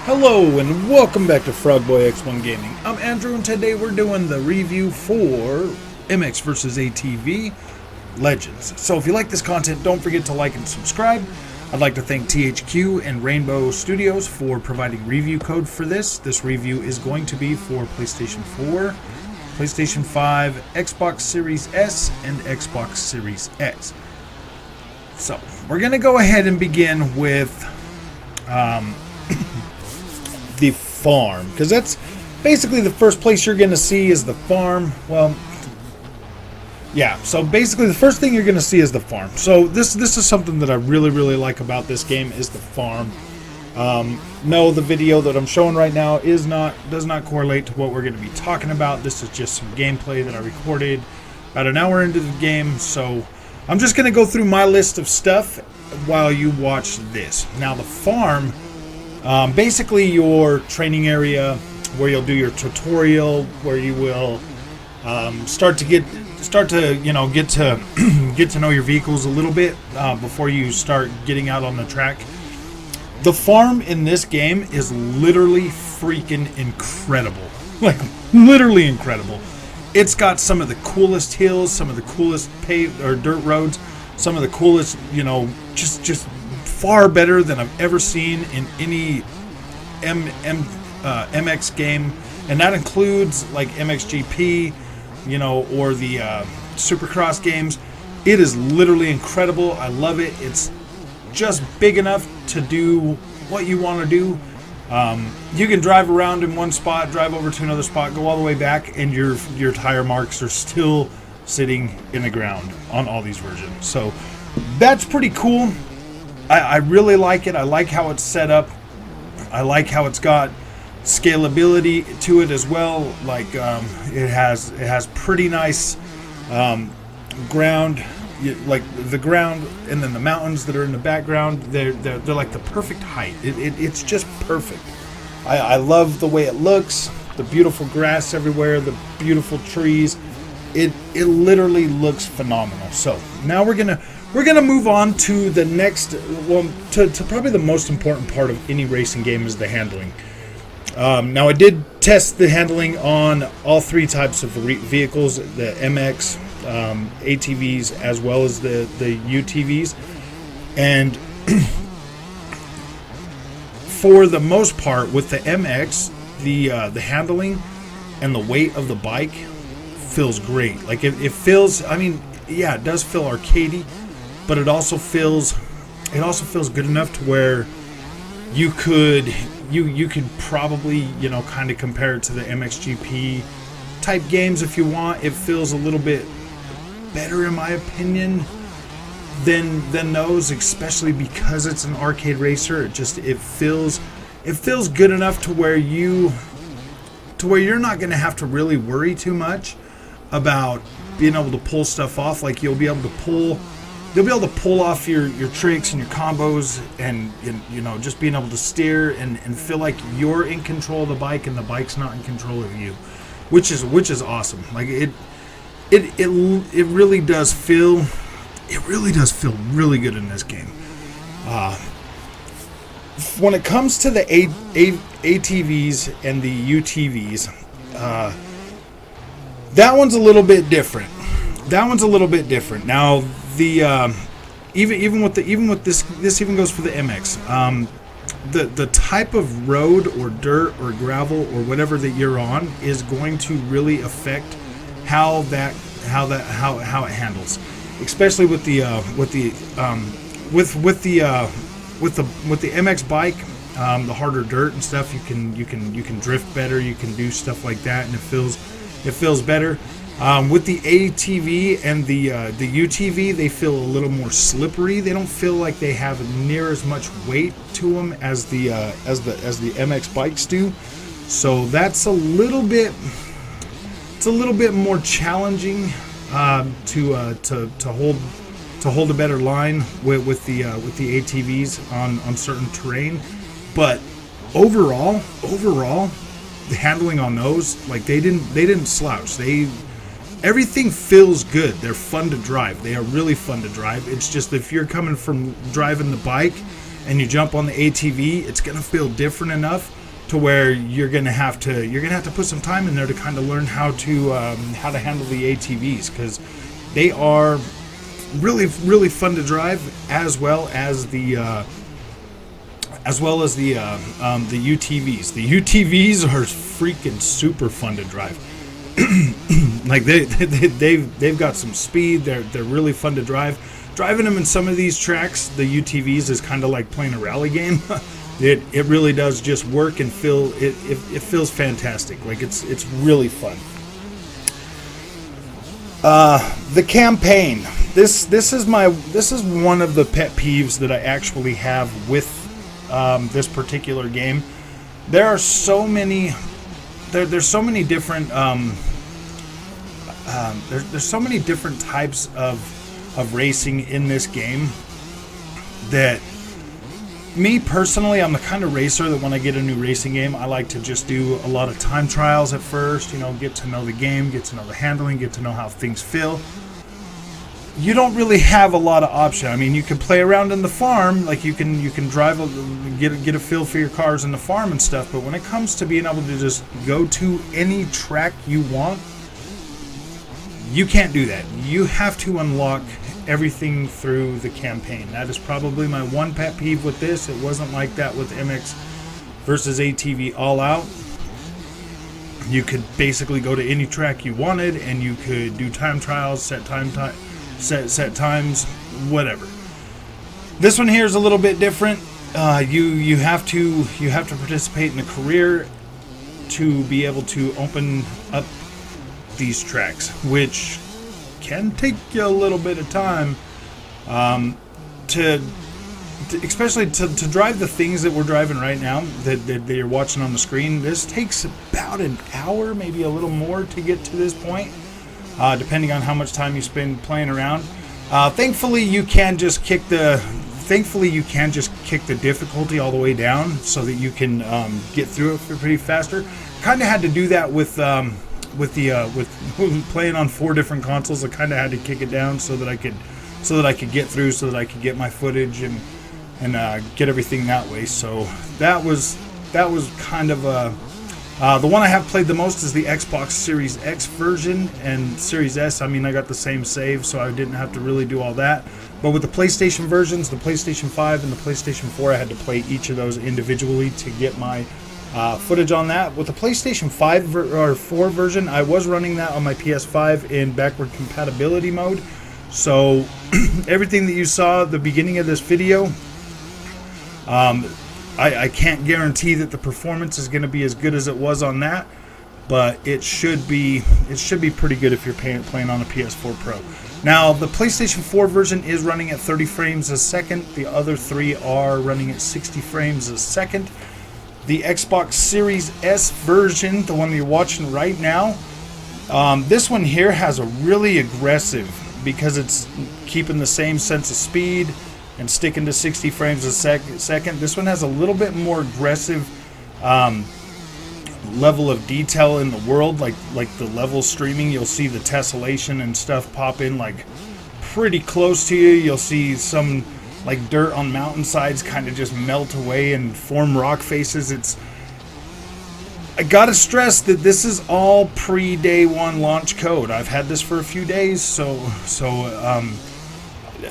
Hello and welcome back to Frogboy X1 Gaming. I'm Andrew and today we're doing the review for MX vs ATV Legends. So if you like this content, don't forget to like and subscribe. I'd like to thank THQ and Rainbow Studios for providing review code for this. This review is going to be for PlayStation 4, PlayStation 5, Xbox Series S, and Xbox Series X. So we're going to go ahead and begin with the farm, because that's basically the first place you're going to see is the farm. Well, yeah, so basically the first thing you're going to see is the farm. So this is something that I really like about this game is the farm. No, the video that I'm showing right now does not correlate to what we're going to be talking about. This is just some gameplay that I recorded about an hour into the game. So I'm just going to go through my list of stuff while you watch this. Now the farm, basically your training area where you'll do your tutorial, where you will start to get to know your vehicles a little bit before you start getting out on the track. The farm in this game is literally freaking incredible. Like, literally incredible. It's got some of the coolest hills, some of the coolest paved or dirt roads, some of the coolest, just far better than I've ever seen in any MX game, and that includes like MXGP, or the Supercross games. It is literally incredible. I love it. It's just big enough to do what you want to do. You can drive around in one spot, drive over to another spot, go all the way back, and your tire marks are still sitting in the ground on all these versions. So that's pretty cool. I really like it. I like how it's set up. I like how it's got scalability to it as well. Like it has pretty nice ground, like the ground, and then the mountains that are in the background. They're like the perfect height. It's just perfect. I love the way it looks. The beautiful grass everywhere. The beautiful trees. It literally looks phenomenal. So now we're gonna move on to the next, well, to probably the most important part of any racing game is the handling. Now I did test the handling on all three types of vehicles, the MX, ATVs, as well as the UTVs, and for the most part with the MX, the handling and the weight of the bike feels great. Like it feels, I mean, yeah, it does feel arcadey, but it also feels good enough to where you could probably kind of compare it to the MXGP type games if you want. It feels a little bit better in my opinion than those, especially because it's an arcade racer. It feels good enough to where you're not going to have to really worry too much about being able to pull stuff off. Like you'll be able to pull off your tricks and your combos, and just being able to steer and feel like you're in control of the bike and the bike's not in control of you, which is awesome. Like it really does feel really good in this game. When it comes to the ATVs and the UTVs, that one's a little bit different. Now the even with this even goes for the MX. The type of road or dirt or gravel or whatever that you're on is going to really affect how it handles, especially with the MX bike. The harder dirt and stuff, you can drift better, you can do stuff like that, and it feels better. With the ATV and the UTV, they feel a little more slippery. They don't feel like they have near as much weight to them as the MX bikes do. So that's a little bit more challenging to hold a better line with the ATVs on certain terrain. But overall, the handling on those, like they didn't slouch. everything feels good. They're fun to drive. They are really fun to drive. It's just if you're coming from driving the bike and you jump on the ATV, it's gonna feel different enough to where you're gonna have to put some time in there to kind of learn how to handle the ATVs, because they are really fun to drive, as well as the UTVs. The UTVs are freaking super fun to drive. Like they've got some speed. They're really fun to drive. Driving them in some of these tracks, the UTVs, is kind of like playing a rally game. It really does just work and it feels fantastic. Like it's really fun. The campaign. This is one of the pet peeves that I actually have with this particular game. There are so many. There's so many different. There's so many different types of racing in this game that, me personally, I'm the kind of racer that when I get a new racing game, I like to just do a lot of time trials at first, get to know the game, get to know the handling, get to know how things feel. You don't really have a lot of option. I mean, you can play around in the farm, like you can drive, get a feel for your cars in the farm and stuff, but when it comes to being able to just go to any track you want, you can't do that. You have to unlock everything through the campaign. That is probably my one pet peeve with this. It wasn't like that with MX versus ATV All Out. You could basically go to any track you wanted, and you could do time trials, set times, whatever. This one here is a little bit different. You have to participate in the career to be able to open up these tracks, which can take you a little bit of time especially to drive the things that we're driving right now that you're watching on the screen. This takes about an hour, maybe a little more, to get to this point, depending on how much time you spend playing around. Thankfully you can just kick the difficulty all the way down so that you can get through it pretty faster. Kind of had to do that with playing on 4 different consoles. I kind of had to kick it down so that I could get through, so that I could get my footage and get everything that way. So that was kind of the one I have played the most is the Xbox Series X version, and Series S, I mean, I got the same save, so I didn't have to really do all that. But with the PlayStation versions, the PlayStation 5 and the PlayStation 4, I had to play each of those individually to get my footage on that. With the PlayStation 5 or 4 version, I was running that on my PS5 in backward compatibility mode. So everything that you saw at the beginning of this video, I can't guarantee that the performance is going to be as good as it was on that, but it should be pretty good if you're playing on a PS4 Pro. Now, the PlayStation 4 version is running at 30 frames a second. The other 3 are running at 60 frames a second. The Xbox Series S version, the one you're watching right now, this one here has a really aggressive, because it's keeping the same sense of speed and sticking to 60 frames a second. This one has a little bit more aggressive level of detail in the world, like the level streaming. You'll see the tessellation and stuff pop in like pretty close to you. You'll see some like dirt on mountainsides kind of just melt away and form rock faces. I gotta stress that this is all pre-day one launch code. I've had this for a few days, so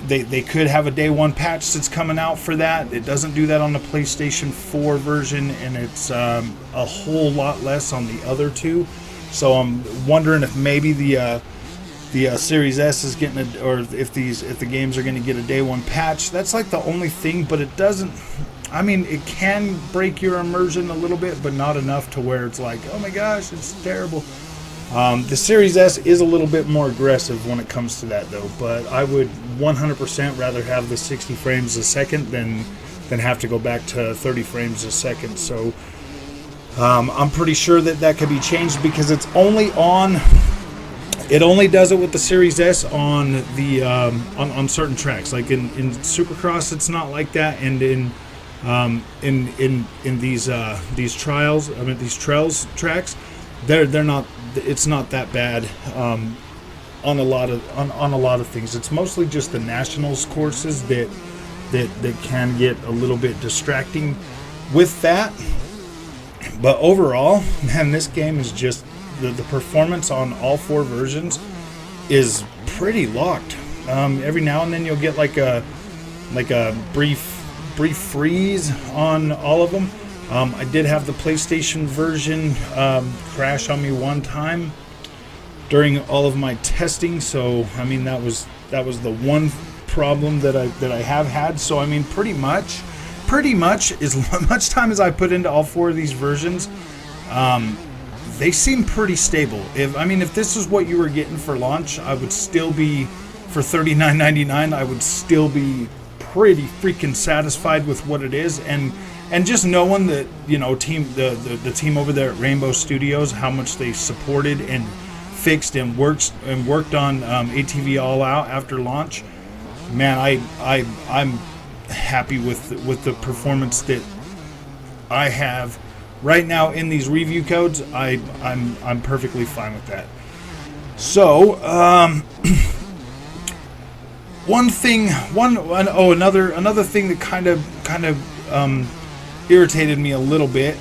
they could have a day one patch that's coming out for that. It doesn't do that on the PlayStation 4 version, and it's a whole lot less on the other two. So I'm wondering if maybe the Series S is getting or if the games are going to get a day one patch. That's like the only thing, but it doesn't. I mean, it can break your immersion a little bit, but not enough to where it's like, oh my gosh, it's terrible. The Series S is a little bit more aggressive when it comes to that, though. But I would 100% rather have the 60 frames a second than have to go back to 30 frames a second. So I'm pretty sure that could be changed, because it's only on. It only does it with the Series S on the on certain tracks. Like in Supercross, it's not like that, and in these trials, I mean these trails tracks, they're not. It's not that bad. on a lot of things. It's mostly just the nationals courses that can get a little bit distracting with that. But overall, man, this game is just the performance on all 4 versions is pretty locked. Every now and then you'll get like a brief freeze on all of them. I did have the PlayStation version crash on me one time during all of my testing, so I mean that was the one problem that I have had. So I mean pretty much as much time as I put into all 4 of these versions, they seem pretty stable. If this is what you were getting for launch, I would still be, for $39.99, I would still be pretty freaking satisfied with what it is, and just knowing that, you know, the team over there at Rainbow Studios, how much they supported and fixed and worked on ATV All Out after launch, man, I'm happy with the performance that I have right now in these review codes. I'm perfectly fine with that. So another thing that kind of irritated me a little bit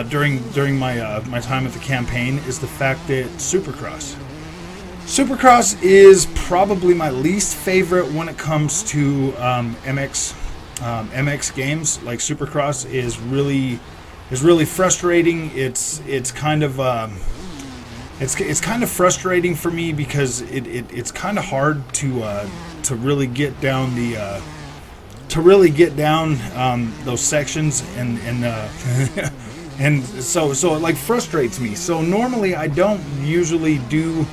during my time at the campaign is the fact that Supercross is probably my least favorite when it comes to MX games. Like, Supercross is really frustrating. It's kind of frustrating for me because it's kind of hard to really get down those sections and and so it like frustrates me. So normally I don't usually do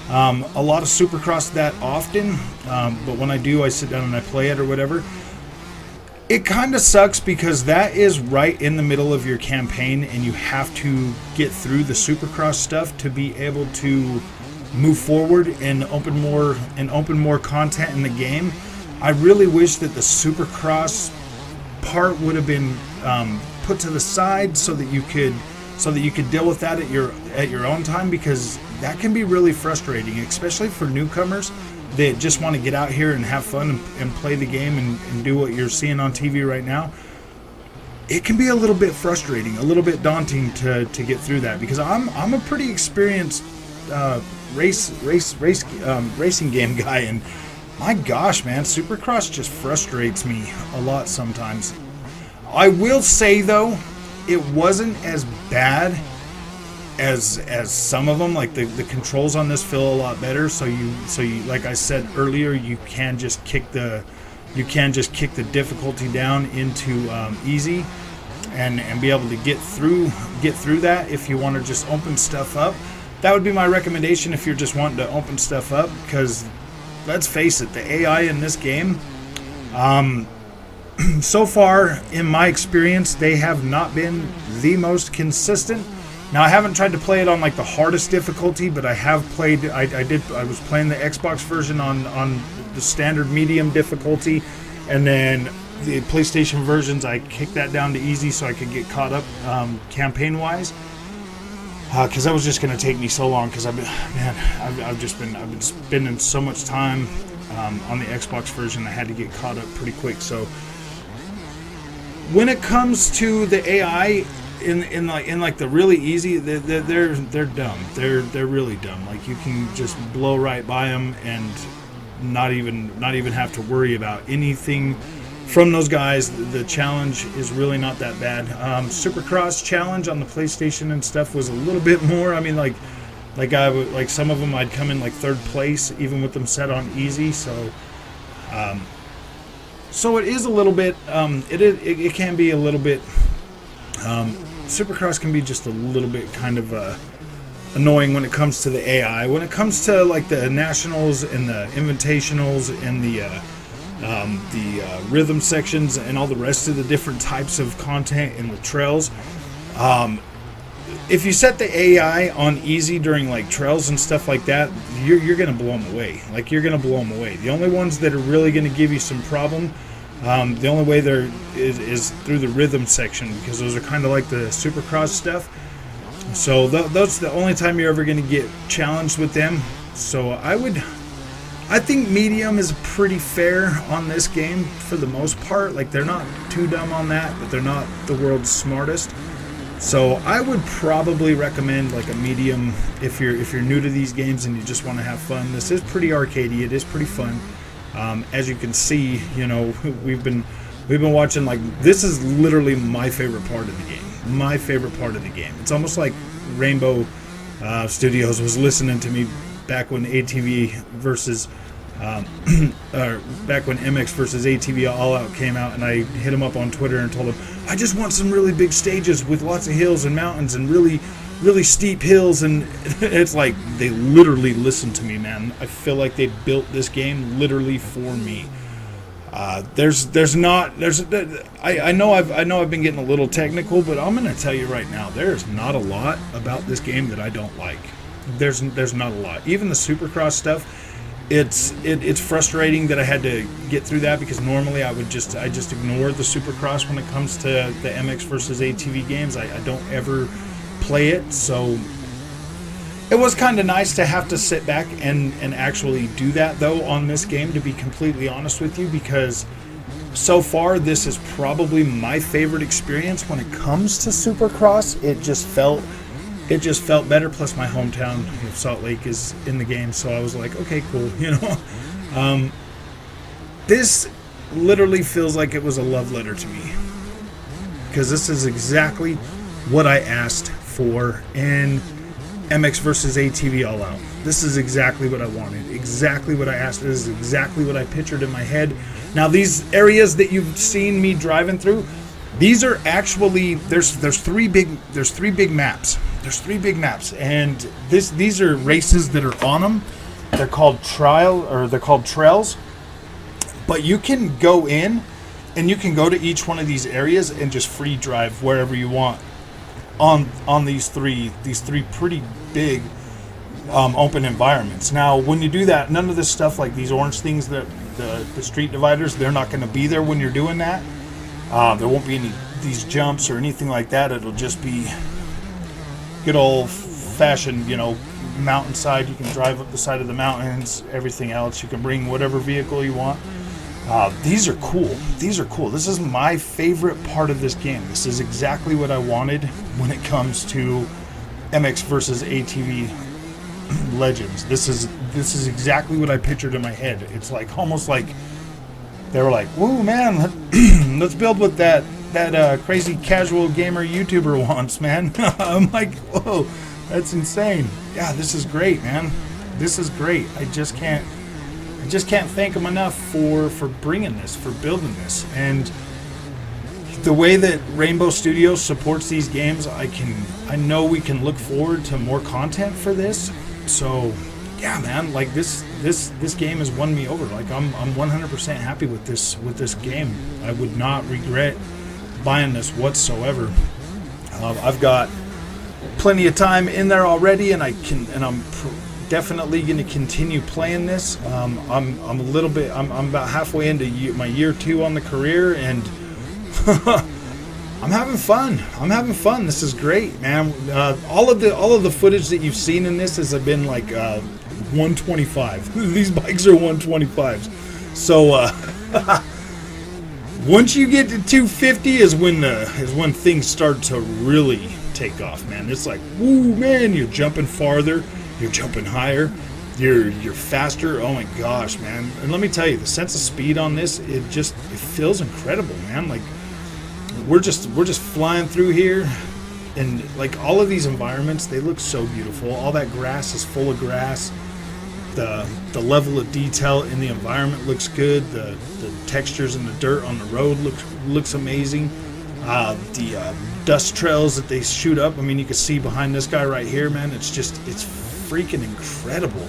a lot of Supercross that often, but when I do, I sit down and I play it or whatever. It kind of sucks because that is right in the middle of your campaign, and you have to get through the Supercross stuff to be able to move forward and open more content in the game. I really wish that the Supercross part would have been put to the side so that you could deal with that at your own time, because that can be really frustrating, especially for newcomers that just want to get out here and have fun and play the game and do what you're seeing on TV right now. It can be a little bit frustrating, a little bit daunting to get through that, because I'm a pretty experienced racing game guy, and my gosh, man, Supercross just frustrates me a lot sometimes. I will say though, it wasn't as bad as some of them. Like, the controls on this feel a lot better. So you like I said earlier, you can just kick the difficulty down into easy, and be able to get through that if you want to just open stuff up. That would be my recommendation if you're just wanting to open stuff up, because let's face it, the AI in this game, so far in my experience, they have not been the most consistent. Now, I haven't tried to play it on like the hardest difficulty, but I have played. I was playing the Xbox version on the standard medium difficulty, and then the PlayStation versions, I kicked that down to easy so I could get caught up campaign wise. Because that was just going to take me so long. Because I've been spending so much time on the Xbox version. I had to get caught up pretty quick. So when it comes to the AI in like the really easy, they're dumb. They're really dumb. Like, you can just blow right by them and not even have to worry about anything from those guys. The challenge is really not that bad. Supercross challenge on the PlayStation and stuff was a little bit more. I mean, like some of them I'd come in like third place even with them set on easy. So it is a little bit. It can be a little bit. Supercross can be just a little bit kind of annoying when it comes to the AI. When it comes to like the nationals and the invitationals and the rhythm sections and all the rest of the different types of content in the trails, if you set the AI on easy during like trails and stuff like that, you're gonna blow them away. Like, you're gonna blow them away. The only ones that are really gonna give you some problem, the only way there is through the rhythm section, because those are kind of like the Supercross stuff. So that's the only time you're ever going to get challenged with them. So I think medium is pretty fair on this game for the most part. Like, they're not too dumb on that, but they're not the world's smartest. So I would probably recommend like a medium if you're new to these games and you just want to have fun. This is pretty arcadey. It is pretty fun. As you can see, you know, we've been watching, like, this is literally my favorite part of the game. My favorite part of the game. It's almost like Rainbow Studios was listening to me back when ATV versus back when MX versus ATV All Out came out, and I hit him up on Twitter and told him I just want some really big stages with lots of hills and mountains and really steep hills, and it's like they literally listened to me, man. I feel like they built this game literally for me. I know I've been getting a little technical, but I'm gonna tell you right now, there's not a lot about this game that I don't like. There's not a lot. Even the Supercross stuff, it's frustrating that I had to get through that, because normally I just ignore the Supercross when it comes to the MX versus ATV games. I don't ever play it, so it was kind of nice to have to sit back and actually do that, though, on this game, to be completely honest with you, because so far this is probably my favorite experience when it comes to Supercross. It just felt better. Plus my hometown of Salt Lake is in the game, so I was like, okay, cool, you know. This literally feels like it was a love letter to me, because this is exactly what I asked for in MX versus ATV All Out. This is exactly what I wanted, exactly what I asked. This is exactly what I pictured in my head. Now, these areas that you've seen me driving through, these are actually, there's three big maps. There's three big maps, and these are races that are on them. They're called trails. But you can go in and you can go to each one of these areas and just free drive wherever you want on these three pretty big open environments. Now, when you do that, none of this stuff like these orange things, that the street dividers, they're not going to be there when you're doing that. There won't be any these jumps or anything like that. It'll just be good old fashioned, you know, mountainside. You can drive up the side of the mountains. Everything else, you can bring whatever vehicle you want. These are cool. This is my favorite part of this game. This is exactly what I wanted when it comes to MX versus ATV Legends. This is exactly what I pictured in my head. It's like almost like they were like, "Woo, man, let's build what that crazy casual gamer YouTuber wants, man." I'm like, "Whoa, that's insane." Yeah, this is great, man. This is great. I just can't thank them enough for bringing this, for building this. And the way that Rainbow Studios supports these games, I know we can look forward to more content for this. So yeah, man, like this game has won me over. Like I'm 100% happy with this game. I would not regret buying this whatsoever. I've got plenty of time in there already, and I'm definitely going to continue playing this. I'm about halfway into my year 2 on the career, and I'm having fun. This is great, man. All of the footage that you've seen in this has been like 125. These bikes are 125s. So once you get to 250 is when things start to really take off, man. It's like, woo, man, you're jumping farther. You're jumping higher, you're faster. Oh my gosh, man! And let me tell you, the sense of speed on this, it feels incredible, man. Like we're just flying through here, and like all of these environments, they look so beautiful. All that grass is full of grass. The level of detail in the environment looks good. The textures in the dirt on the road looks amazing. The dust trails that they shoot up. I mean, you can see behind this guy right here, man. It's freaking incredible,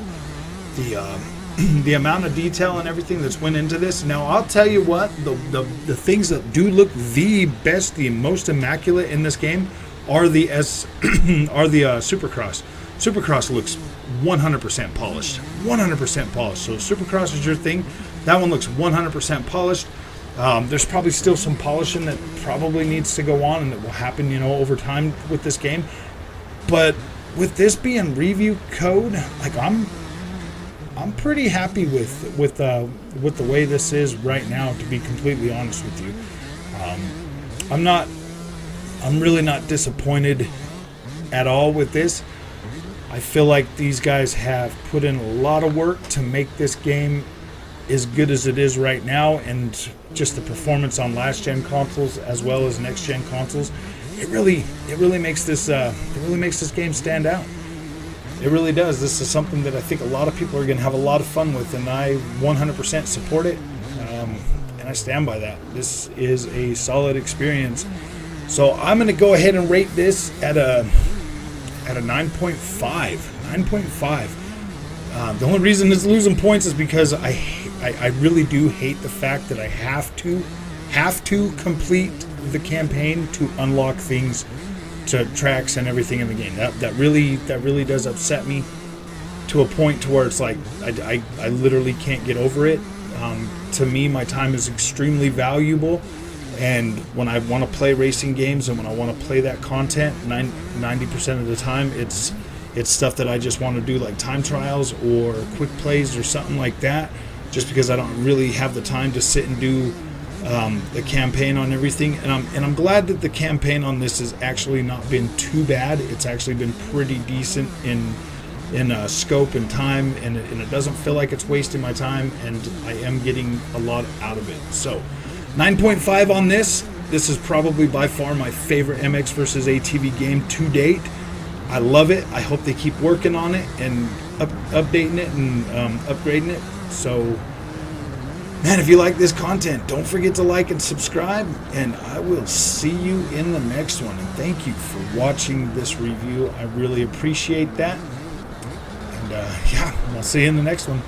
the amount of detail and everything that's went into this. Now I'll tell you what, the things that do look the best, the most immaculate in this game are the Supercross. Supercross looks 100% polished. 100% polished. So Supercross is your thing. That one looks 100% polished. There's probably still some polishing that probably needs to go on, and that will happen, you know, over time with this game. But with this being review code, like I'm I'm pretty happy with the way this is right now, to be completely honest with you. I'm really not disappointed at all with this. I feel like these guys have put in a lot of work to make this game as good as it is right now, and just the performance on last gen consoles as well as next gen consoles. It really makes this game stand out. It really does. This is something that I think a lot of people are going to have a lot of fun with, and I 100% support it, and I stand by that. This is a solid experience. So I'm going to go ahead and rate this at a 9.5. 9.5. The only reason it's losing points is because I really do hate the fact that I have to complete the campaign to unlock things, to tracks and everything in the game. That really does upset me to a point to where it's like I literally can't get over it. To me, my time is extremely valuable, and when I want to play racing games and when I want to play that content, 90% of the time it's stuff that I just want to do, like time trials or quick plays or something like that, just because I don't really have the time to sit and do the campaign on everything. And I'm glad that the campaign on this has actually not been too bad. It's actually been pretty decent in scope and time, and it doesn't feel like it's wasting my time, and I am getting a lot out of it. So 9.5 on this. This is probably by far my favorite MX versus ATV game to date. I love it. I hope they keep working on it and updating it and upgrading it. So, man, if you like this content, don't forget to like and subscribe, and I will see you in the next one. And thank you for watching this review. I really appreciate that. And yeah, I'll see you in the next one.